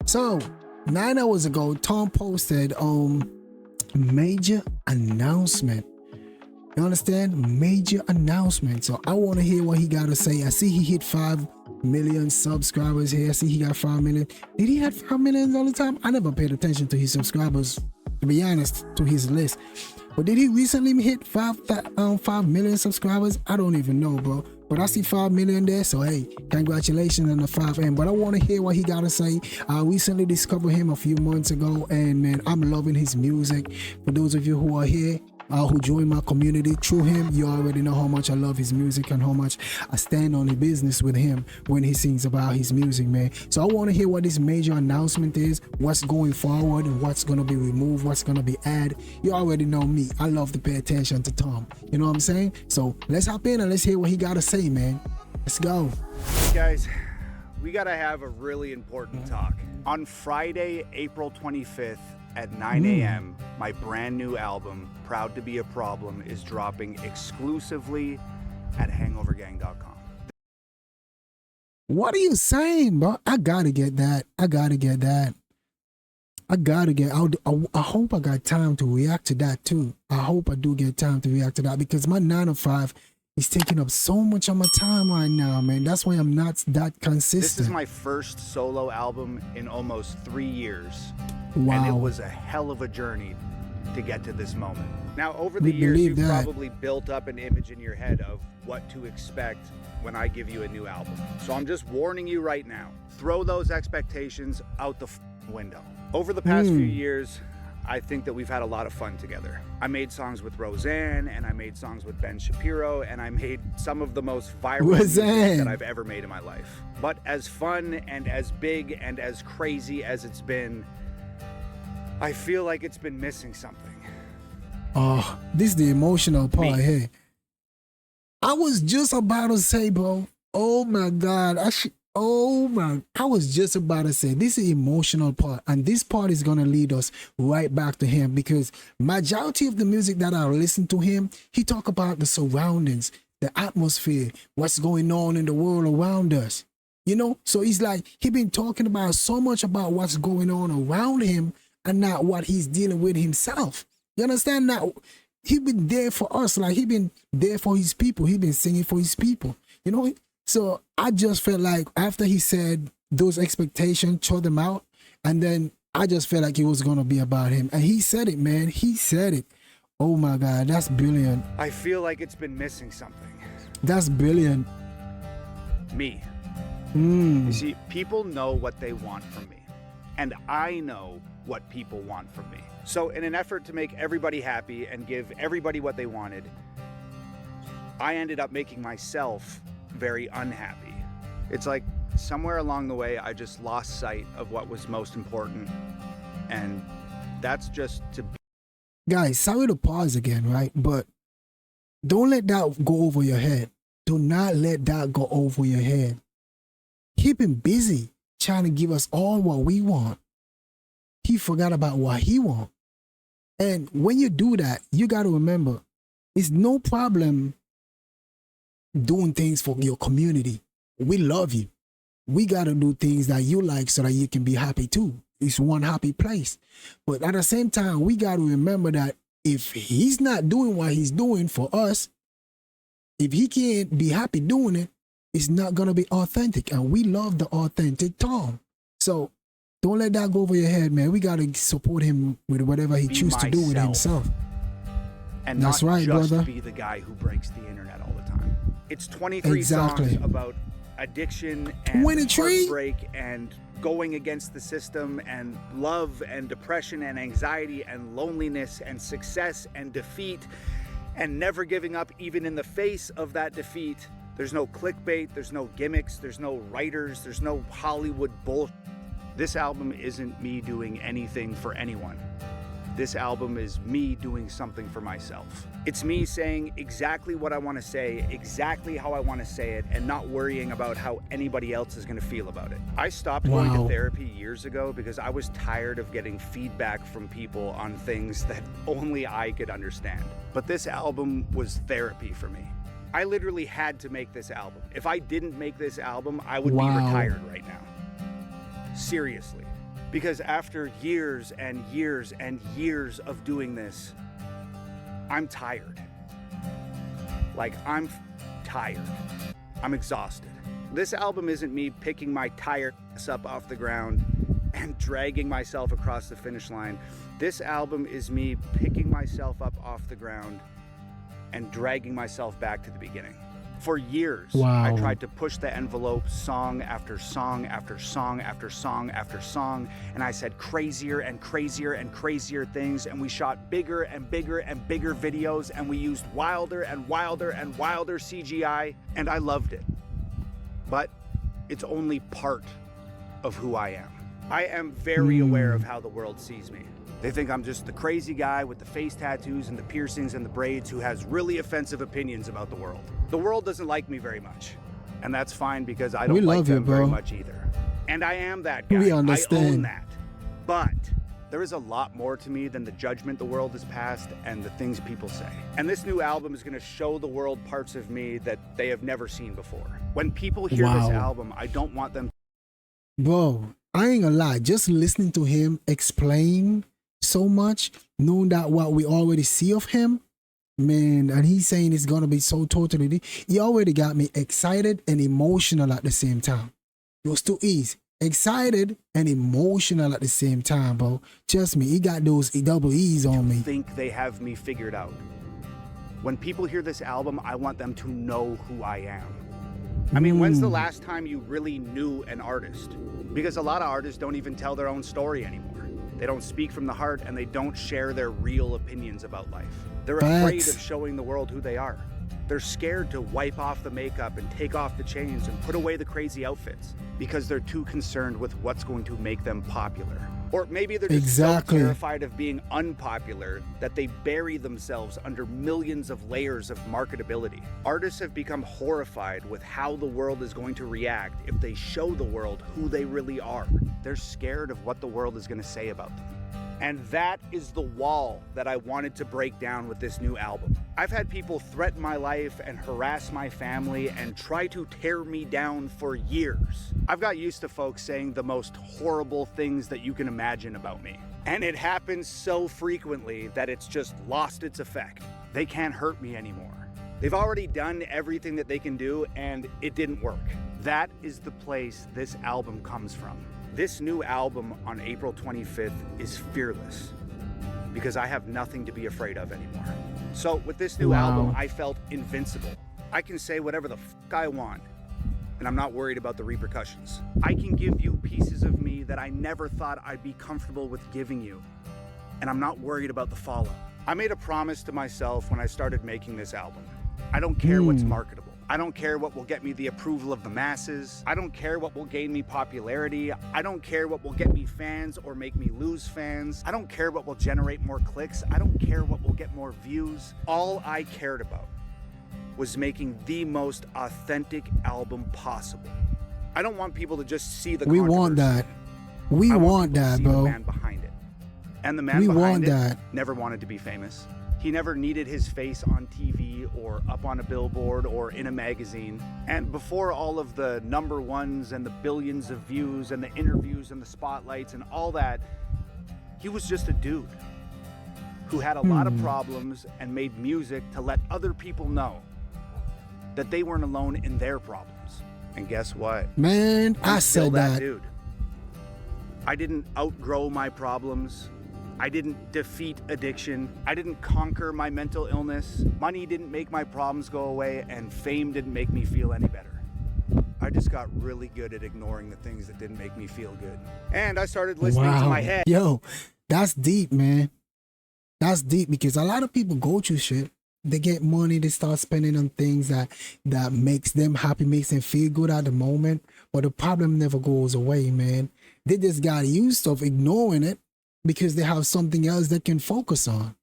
So 9 hours ago, Tom posted major announcement. You understand? Major announcement. So I want to hear what he got to say. I see he hit 5 million subscribers here. I see he got 5 million. Did he have 5 million all the time? I never paid attention to his subscribers, to be honest, to his list. But did he recently hit 5 million subscribers? I don't even know, bro. But I see 5 million there, so hey, congratulations on the 5M. But I want to hear what he got to say. I recently discovered him a few months ago, and man, I'm loving his music. For those of you who are here, who join my community through him, you already know how much I love his music and how much I stand on the business with him when he sings about his music, man. So I want to hear what this major announcement is, what's going forward, and what's going to be removed, what's going to be added. You already know me. I love to pay attention to Tom. You know what I'm saying? So let's hop in and let's hear what he got to say, man. Let's go. Hey guys, we got to have a really important talk. On Friday, April 25th, at 9 a.m., my brand new album, Proud to Be a Problem, is dropping exclusively at hangovergang.com. What are you saying, bro? I gotta get that. I hope I got time to react to that too. I hope I do get time to react to that because my 9 to 5 is taking up so much of my time right now, man. That's why I'm not that consistent. This is my first solo album in almost 3 years. Wow. And it was a hell of a journey to get to this moment. Now, over the years, you've probably built up an image in your head of what to expect when I give you a new album. So I'm just warning you right now, throw those expectations out the window. Over the past few years, I think that we've had a lot of fun together. I made songs with Roseanne, and I made songs with Ben Shapiro, and I made some of the most viral music that I've ever made in my life. But as fun and as big and as crazy as it's been, I feel like it's been missing something. Oh, this is the emotional part here. I was just about to say, bro, oh my God, I was just about to say, this is the emotional part, and this part is going to lead us right back to him because majority of the music that I listen to him, he talk about the surroundings, the atmosphere, what's going on in the world around us. You know, so he's like, he been talking about so much about what's going on around him and not what he's dealing with himself. You understand? Now, he been there for us. Like, he been there for his people. He been singing for his people. You know? So I just felt like after he said those expectations, throw them out. And then I just felt like it was going to be about him. And he said it, man. He said it. Oh, my God. That's brilliant. I feel like it's been missing something. That's brilliant. Me. You see, people know what they want from me. And I know what people want from me. So in an effort to make everybody happy and give everybody what they wanted, I ended up making myself very unhappy. It's like somewhere along the way, I just lost sight of what was most important. And that's just to be. Guys, sorry to pause again, right? But don't let that go over your head. Do not let that go over your head. Keep him busy trying to give us all what we want. He forgot about what he wants. And when you do that, you got to remember, it's no problem doing things for your community. We love you. We got to do things that you like so that you can be happy too. It's one happy place. But at the same time, we got to remember that if he's not doing what he's doing for us, if he can't be happy doing it, it's not going to be authentic. And we love the authentic Tom. So don't let that go over your head, man. We got to support him with whatever he chooses to do with himself. And that's not right, just brother. Be the guy who breaks the internet all the time. It's 23 songs about addiction and heartbreak and going against the system and love and depression and anxiety and loneliness and success and defeat and never giving up even in the face of that defeat. There's no clickbait, there's no gimmicks, there's no writers, there's no Hollywood bullshit. This album isn't me doing anything for anyone. This album is me doing something for myself. It's me saying exactly what I want to say, exactly how I want to say it, and not worrying about how anybody else is going to feel about it. I stopped going to therapy years ago because I was tired of getting feedback from people on things that only I could understand. But this album was therapy for me. I literally had to make this album. If I didn't make this album, I would be retired right now. Seriously. Because after years and years and years of doing this, I'm tired. Like, I'm tired. I'm exhausted. This album isn't me picking my tired ass up off the ground and dragging myself across the finish line. This album is me picking myself up off the ground and dragging myself back to the beginning. For years, I tried to push the envelope song after song after song after song after song, and I said crazier and crazier and crazier things, and we shot bigger and bigger and bigger videos, and we used wilder and wilder and wilder CGI, and I loved it. But it's only part of who I am. I am very aware of how the world sees me. They think I'm just the crazy guy with the face tattoos and the piercings and the braids who has really offensive opinions about the world. The world doesn't like me very much, and that's fine because I don't like them very much either. And I am that guy. We understand. I own that. But there is a lot more to me than the judgment the world has passed and the things people say. And this new album is going to show the world parts of me that they have never seen before. When people hear this album, I don't want them. Bro, I ain't gonna lie. Just listening to him explain so much, knowing that what we already see of him, man, and he's saying it's gonna be so totally, he already got me excited and emotional at the same time. It was too easy. Excited and emotional at the same time, bro. Trust me, he got those double E's on me. Think they have me figured out. When people hear this album, I want them to know who I am. I mean, when's the last time you really knew an artist? Because a lot of artists don't even tell their own story anymore. They don't speak from the heart, and they don't share their real opinions about life. They're afraid of showing the world who they are. They're scared to wipe off the makeup and take off the chains and put away the crazy outfits because they're too concerned with what's going to make them popular. Or maybe they're just so terrified of being unpopular that they bury themselves under millions of layers of marketability. Artists have become horrified with how the world is going to react if they show the world who they really are. They're scared of what the world is going to say about them. And that is the wall that I wanted to break down with this new album. I've had people threaten my life and harass my family and try to tear me down for years. I've got used to folks saying the most horrible things that you can imagine about me. And it happens so frequently that it's just lost its effect. They can't hurt me anymore. They've already done everything that they can do, and it didn't work. That is the place this album comes from. This new album on April 25th is fearless because I have nothing to be afraid of anymore. So with this new album, I felt invincible. I can say whatever the fuck I want, and I'm not worried about the repercussions. I can give you pieces of me that I never thought I'd be comfortable with giving you, and I'm not worried about the fallout. I made a promise to myself when I started making this album. I don't care what's marketable. I don't care what will get me the approval of the masses. I don't care what will gain me popularity. I don't care what will get me fans or make me lose fans. I don't care what will generate more clicks. I don't care what will get more views. All I cared about was making the most authentic album possible. I don't want people to just see the controversy. We want that. We want that, bro. The man behind it. And the man behind it never wanted to be famous. He never needed his face on TV or up on a billboard or in a magazine. And before all of the number ones and the billions of views and the interviews and the spotlights and all that, he was just a dude who had a lot of problems and made music to let other people know that they weren't alone in their problems. And guess what? Man, I said that. Dude. I didn't outgrow my problems. I didn't defeat addiction. I didn't conquer my mental illness. Money didn't make my problems go away, and fame didn't make me feel any better. I just got really good at ignoring the things that didn't make me feel good. And I started listening to my head. Yo, that's deep, man. That's deep because a lot of people go through shit. They get money, they start spending on things that makes them happy, makes them feel good at the moment. But the problem never goes away, man. They just got used to ignoring it, because they have something else they can focus on.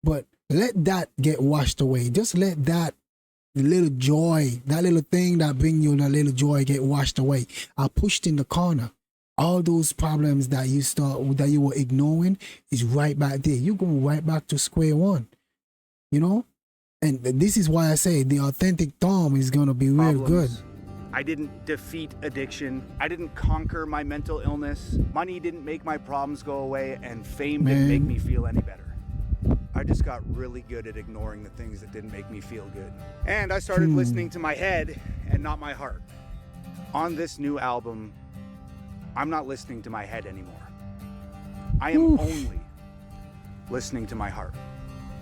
But let that get washed away. Just let that little joy, that little thing that bring you that little joy get washed away. I pushed in the corner. All those problems that you were ignoring is right back there. You're going right back to square one. You know? And this is why I say the authentic Tom is going to be real good. I didn't defeat addiction. I didn't conquer my mental illness. Money didn't make my problems go away, and fame didn't make me feel any better. I just got really good at ignoring the things that didn't make me feel good. And I started listening to my head and not my heart. On this new album, I'm not listening to my head anymore. I am only listening to my heart.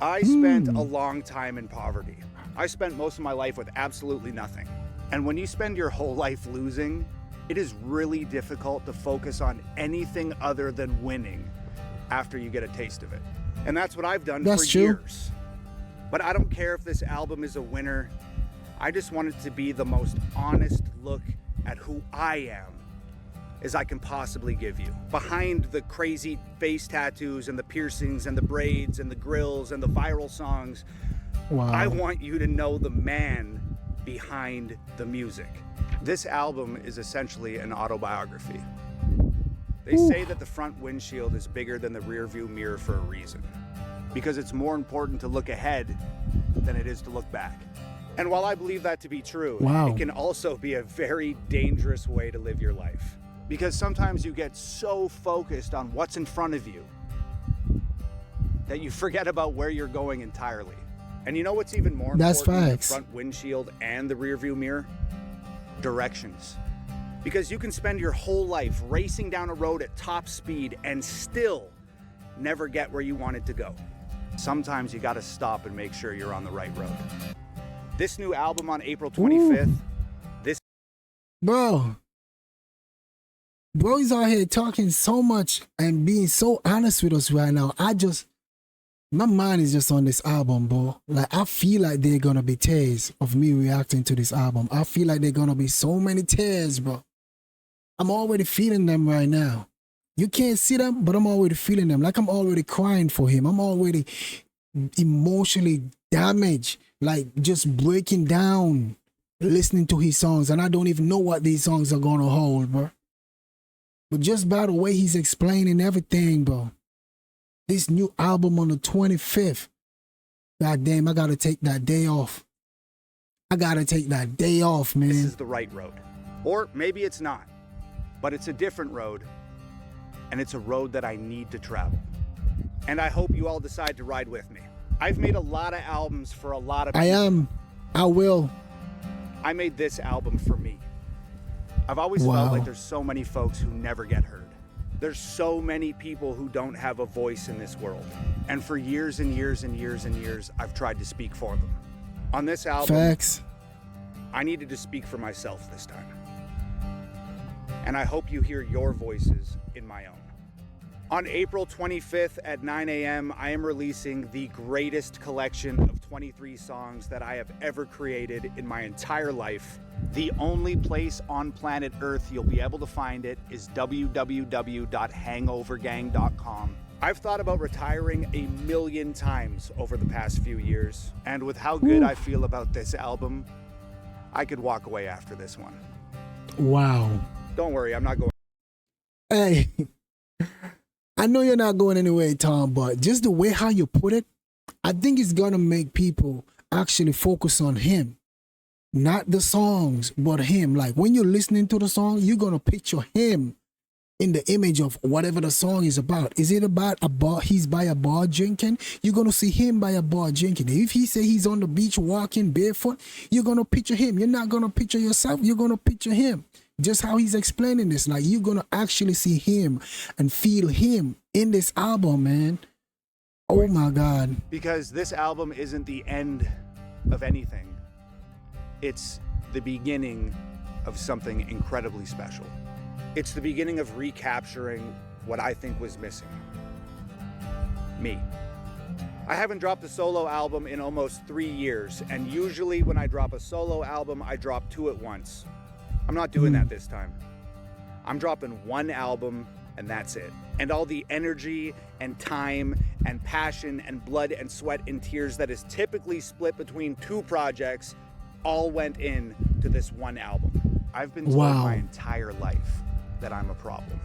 I spent a long time in poverty. I spent most of my life with absolutely nothing. And when you spend your whole life losing, it is really difficult to focus on anything other than winning after you get a taste of it. And that's what I've done for years. But I don't care if this album is a winner. I just want it to be the most honest look at who I am as I can possibly give you. Behind the crazy face tattoos and the piercings and the braids and the grills and the viral songs, I want you to know the man behind the music. This album is essentially an autobiography. They say that the front windshield is bigger than the rear view mirror for a reason, because it's more important to look ahead than it is to look back. And while I believe that to be true, it can also be a very dangerous way to live your life, because sometimes you get so focused on what's in front of you that you forget about where you're going entirely. And you know what's even more important than the front windshield and the rear view mirror? Directions. Because you can spend your whole life racing down a road at top speed and still never get where you wanted to go. Sometimes you gotta stop and make sure you're on the right road. This new album on April 25th, Bro's out here talking so much and being so honest with us right now. My mind is just on this album, bro. Like, I feel like they're gonna be tears of me reacting to this album. I feel like they're gonna be so many tears, bro. I'm already feeling them right now. You can't see them, but I'm already feeling them. Like, I'm already crying for him. I'm already emotionally damaged, like just breaking down, listening to his songs. And I don't even know what these songs are gonna hold, bro. But just by the way he's explaining everything, bro. This new album on the 25th. God damn, I gotta take that day off. I gotta take that day off, man. This is the right road. Or maybe it's not. But it's a different road. And it's a road that I need to travel. And I hope you all decide to ride with me. I've made a lot of albums for a lot of people. I will. I made this album for me. I've always felt like there's so many folks who never get heard. There's so many people who don't have a voice in this world. And for years and years and years and years, I've tried to speak for them. On this album, I needed to speak for myself this time. And I hope you hear your voices in my own. On April 25th at 9 a.m., I am releasing the greatest collection of 23 songs that I have ever created in my entire life. The only place on planet Earth you'll be able to find it is www.hangovergang.com. I've thought about retiring 1,000,000 times over the past few years, and with how good I feel about this album, I could walk away after this one. Wow. Don't worry, I'm not going. Hey, I know you're not going anywhere, Tom, but just the way how you put it, I think it's gonna make people actually focus on him. Not the songs, but him. Like, when you're listening to the song, you're gonna picture him in the image of whatever the song is about. Is it about he's by a bar drinking? You're gonna see him by a bar drinking. If he say he's on the beach walking barefoot, you're gonna picture him. You're not gonna picture yourself, you're gonna picture him. Just how he's explaining this, like, you're gonna actually see him and feel him in this album, man. Oh my God. Because this album isn't the end of anything. It's the beginning of something incredibly special. It's the beginning of recapturing what I think was missing. Me. I haven't dropped a solo album in almost 3 years, and usually when I drop a solo album, I drop 2 at once. I'm not doing that this time. I'm dropping 1 album, and that's it. And all the energy and time and passion and blood and sweat and tears that is typically split between 2 projects all went in to this 1 album. I've been told my entire life that I'm a problem.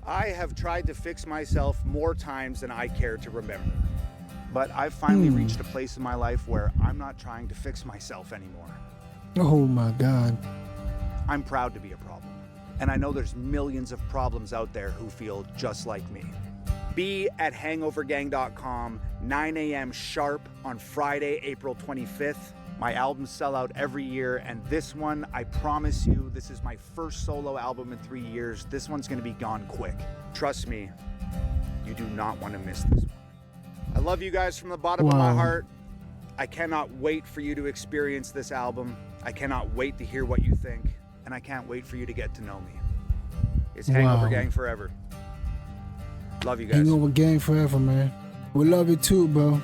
I have tried to fix myself more times than I care to remember. But I've finally reached a place in my life where I'm not trying to fix myself anymore. Oh my God. I'm proud to be a problem. And I know there's millions of problems out there who feel just like me. Be at hangovergang.com, 9 a.m. sharp on Friday, April 25th. My albums sell out every year, and this one, I promise you, this is my first solo album in 3 years. This one's gonna be gone quick. Trust me, you do not want to miss this one. I love you guys from the bottom of my heart. I cannot wait for you to experience this album. I cannot wait to hear what you think, and I can't wait for you to get to know me. It's Hangover Gang forever. Love you guys. Hangover Gang forever, man. We love you too, bro.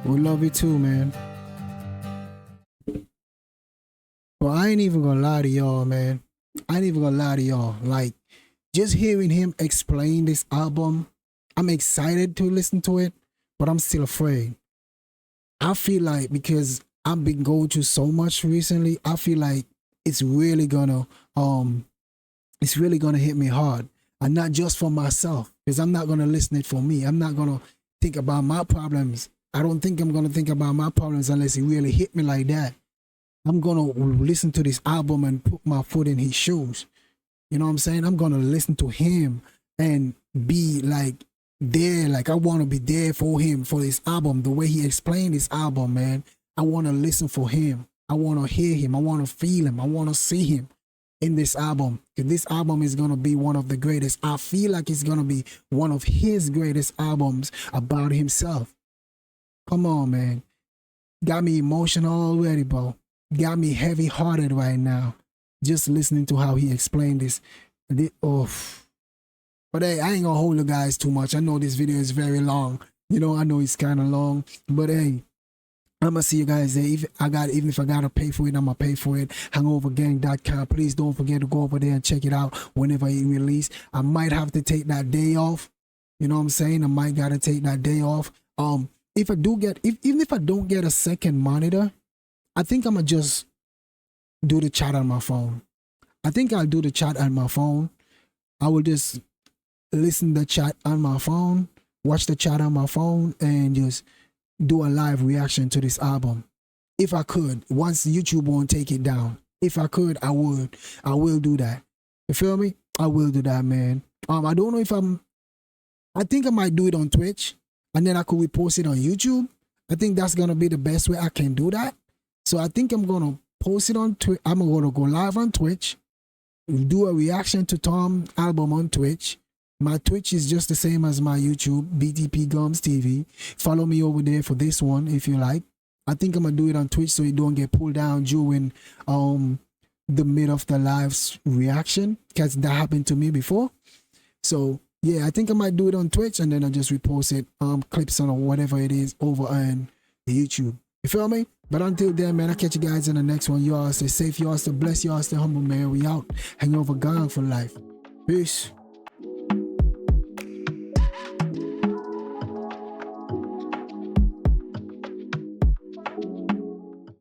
We love you too, man. Well, I ain't even gonna lie to y'all, man. I ain't even gonna lie to y'all. Like, just hearing him explain this album, I'm excited to listen to it, but I'm still afraid. I feel like, because I've been going through so much recently, I feel like it's really gonna hit me hard. And not just for myself, because I'm not gonna listen it for me. I'm not gonna think about my problems. I don't think I'm gonna think about my problems unless it really hit me like that. I'm gonna listen to this album and put my foot in his shoes. You know what I'm saying? I'm gonna listen to him and be like there, like I wanna be there for him for this album. The way he explained this album, man. I wanna listen for him. I wanna hear him. I wanna feel him. I wanna see him in this album. Because this album is gonna be one of the greatest. I feel like it's gonna be one of his greatest albums about himself. Come on, man. Got me emotional already, bro. Got me heavy-hearted right now. Just listening to how he explained this. Oh. But hey, I ain't gonna hold you guys too much. I know this video is very long. You know, I know it's kind of long. But hey, I'm gonna see you guys there. Even if I gotta pay for it, I'm gonna pay for it. Hangovergang.com. Please don't forget to go over there and check it out whenever it release. I might have to take that day off. You know what I'm saying? I might gotta take that day off. If I do get, even if I don't get a second monitor, I think I'm gonna just do the chat on my phone. I think I'll do the chat on my phone. I will just listen to the chat on my phone, watch the chat on my phone, and just do a live reaction to this album. If I could, once YouTube won't take it down. If I could, I would. I will do that. You feel me? I will do that, man. I don't know if I think I might do it on Twitch, and then I could repost it on YouTube. I think that's gonna be the best way I can do that. So I think I'm gonna post it on Twitch. I'm gonna go live on Twitch, do a reaction to Tom's album on Twitch. My Twitch is just the same as my YouTube, BTP Gums TV. Follow me over there for this one if you like. I think I'm gonna do it on Twitch so it don't get pulled down during the mid of the live's reaction, because that happened to me before. So yeah, I think I might do it on Twitch, and then I'll just repost it, clips on or whatever it is over on the YouTube. You feel me? But until then, man, I'll catch you guys in the next one. You all stay safe, you all stay blessed, you all stay humble, man. We out. Hangover Gang for life. Peace.